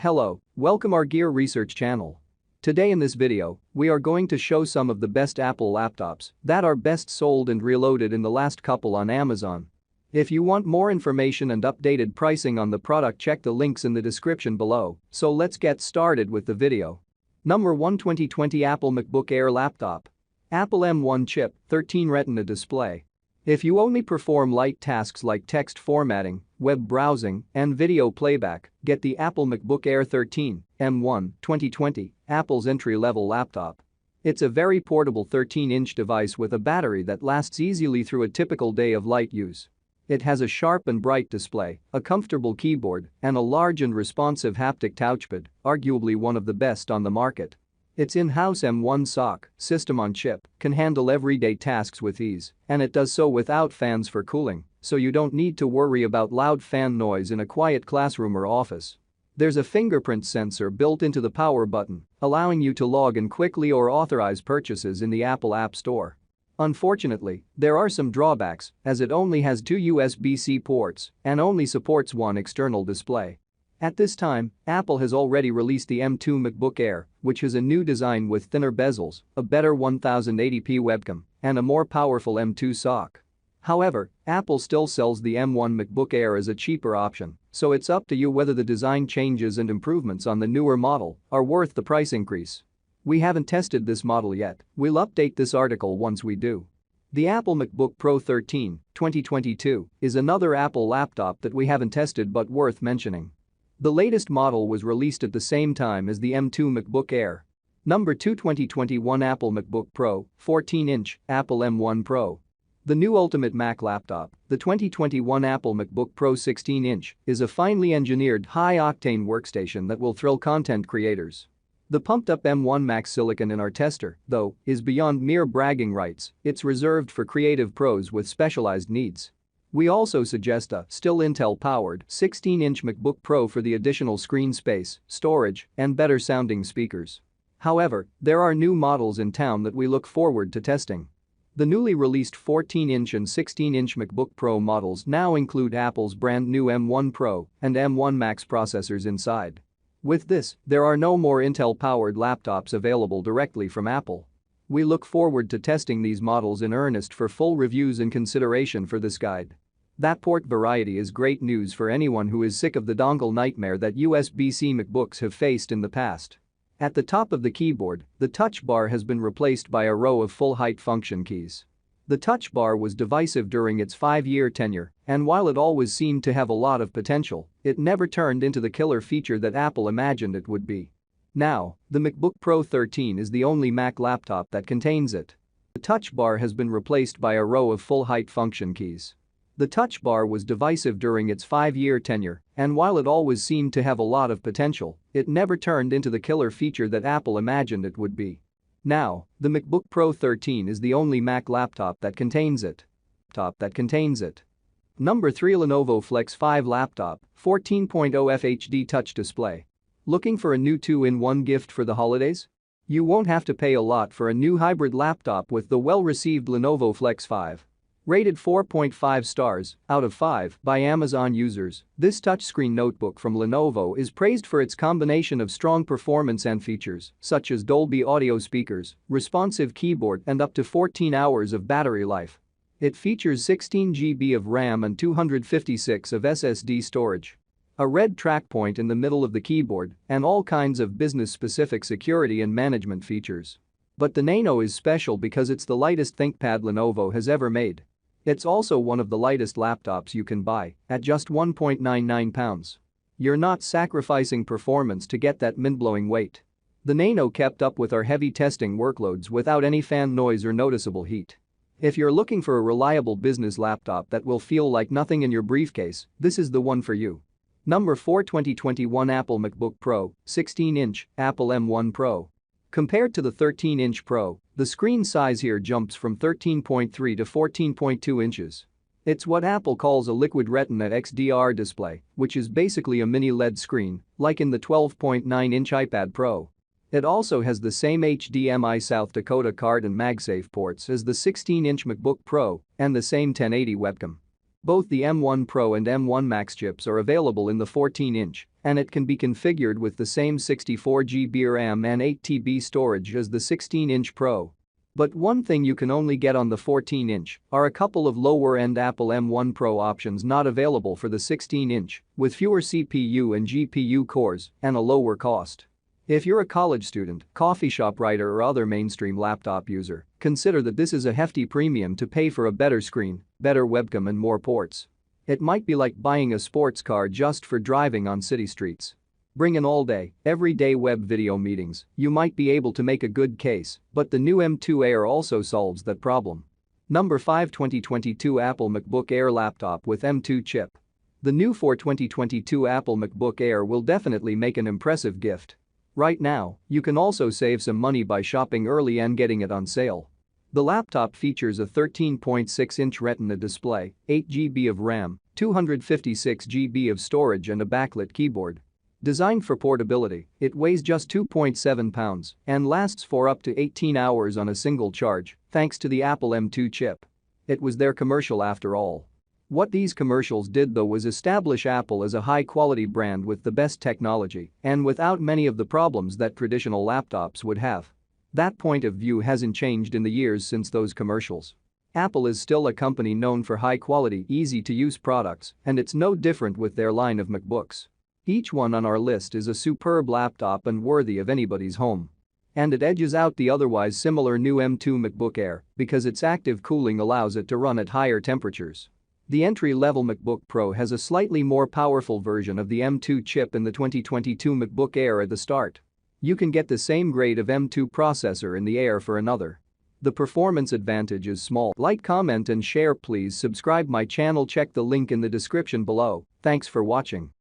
Hello, welcome our Gear Research channel. Today in this video, we are going to show some of the best Apple laptops that are best sold and reloaded in the last couple on Amazon. If you want more information and updated pricing on the product, check the links in the description below, so let's get started with the video. Number 1, 2020 Apple MacBook Air Laptop. Apple M1 chip, 13 Retina display. If you only perform light tasks like text formatting, web browsing, and video playback, get the Apple MacBook Air 13 M1 2020, Apple's entry-level laptop. It's a very portable 13-inch device with a battery that lasts easily through a typical day of light use. It has a sharp and bright display, a comfortable keyboard, and a large and responsive haptic touchpad, arguably one of the best on the market. Its in-house M1 SoC, system on chip, can handle everyday tasks with ease, and it does so without fans for cooling, so you don't need to worry about loud fan noise in a quiet classroom or office. There's a fingerprint sensor built into the power button, allowing you to log in quickly or authorize purchases in the Apple App Store. Unfortunately, there are some drawbacks, as it only has 2 USB-C ports and only supports one external display. At this time, Apple has already released the M2 MacBook Air, which is a new design with thinner bezels, a better 1080p webcam, and a more powerful M2 SoC. However, Apple still sells the M1 MacBook Air as a cheaper option, so it's up to you whether the design changes and improvements on the newer model are worth the price increase. We haven't tested this model yet, we'll update this article once we do. The Apple MacBook Pro 13, 2022 is another Apple laptop that we haven't tested but worth mentioning. The latest model was released at the same time as the M2 MacBook Air. Number 2, 2021 Apple MacBook Pro 14-inch, Apple M1 Pro. The new ultimate Mac laptop, the 2021 Apple MacBook Pro 16-inch, is a finely engineered high-octane workstation that will thrill content creators. The pumped-up M1 Max silicon in our tester, though, is beyond mere bragging rights, it's reserved for creative pros with specialized needs. We also suggest a still Intel-powered 16-inch MacBook Pro for the additional screen space, storage, and better-sounding speakers. However, there are new models in town that we look forward to testing. The newly released 14-inch and 16-inch MacBook Pro models now include Apple's brand new M1 Pro and M1 Max processors inside. With this, there are no more Intel-powered laptops available directly from Apple. We look forward to testing these models in earnest for full reviews and consideration for this guide. That port variety is great news for anyone who is sick of the dongle nightmare that USB-C MacBooks have faced in the past. At the top of the keyboard, the touch bar has been replaced by a row of full-height function keys. The touch bar was divisive during its 5-year tenure, and while it always seemed to have a lot of potential, it never turned into the killer feature that Apple imagined it would be. Now, the MacBook Pro 13 is the only Mac laptop that contains it. The touch bar has been replaced by a row of full-height function keys. The touch bar was divisive during its 5-year tenure, and while it always seemed to have a lot of potential, it never turned into the killer feature that Apple imagined it would be. Now, the MacBook Pro 13 is the only Mac laptop that contains it. Number 3, Lenovo Flex 5 Laptop, 14.0 FHD Touch Display. Looking for a new 2-in-1 gift for the holidays? You won't have to pay a lot for a new hybrid laptop with the well-received Lenovo Flex 5. Rated 4.5 stars out of 5 by Amazon users, this touchscreen notebook from Lenovo is praised for its combination of strong performance and features such as Dolby audio speakers, responsive keyboard, and up to 14 hours of battery life. It features 16 GB of RAM and 256 of SSD storage. A red track point in the middle of the keyboard, and all kinds of business-specific security and management features. But the Nano is special because it's the lightest ThinkPad Lenovo has ever made. It's also one of the lightest laptops you can buy, at just 1.99 pounds. You're not sacrificing performance to get that mind-blowing weight. The Nano kept up with our heavy testing workloads without any fan noise or noticeable heat. If you're looking for a reliable business laptop that will feel like nothing in your briefcase, this is the one for you. Number 4, 2021 Apple MacBook Pro 16-inch, Apple M1 Pro. Compared to the 13-inch Pro, the screen size here jumps from 13.3 to 14.2 inches. It's what Apple calls a liquid Retina XDR display, which is basically a mini LED screen, like in the 12.9-inch iPad Pro. It also has the same HDMI South Dakota card and MagSafe ports as the 16-inch MacBook Pro and the same 1080 webcam. Both the M1 Pro and M1 Max chips are available in the 14-inch And it can be configured with the same 64 GB RAM and 8 TB storage as the 16-inch Pro. But one thing you can only get on the 14-inch are a couple of lower-end Apple M1 Pro options not available for the 16-inch, with fewer CPU and GPU cores and a lower cost. If you're a college student, coffee shop writer or other mainstream laptop user, consider that this is a hefty premium to pay for a better screen, better webcam and more ports. It might be like buying a sports car just for driving on city streets. Bring in all-day, everyday web video meetings, you might be able to make a good case, but the new M2 Air also solves that problem. Number 5. 2022 Apple MacBook Air Laptop with M2 chip. The new 2022 Apple MacBook Air will definitely make an impressive gift. Right now, you can also save some money by shopping early and getting it on sale. The laptop features a 13.6-inch Retina display, 8 GB of RAM, 256 GB of storage and a backlit keyboard. Designed for portability, it weighs just 2.7 pounds and lasts for up to 18 hours on a single charge, thanks to the Apple M2 chip. It was their commercial after all. What these commercials did though was establish Apple as a high-quality brand with the best technology and without many of the problems that traditional laptops would have. That point of view hasn't changed in the years since those commercials. Apple is still a company known for high-quality, easy-to-use products, and it's no different with their line of MacBooks. Each one on our list is a superb laptop and worthy of anybody's home. And it edges out the otherwise similar new M2 MacBook Air because its active cooling allows it to run at higher temperatures. The entry-level MacBook Pro has a slightly more powerful version of the M2 chip in the 2022 MacBook Air at the start. You can get the same grade of M2 processor in the Air for another. The performance advantage is small. Like, comment and share. Please subscribe my channel. Check the link in the description below. Thanks for watching.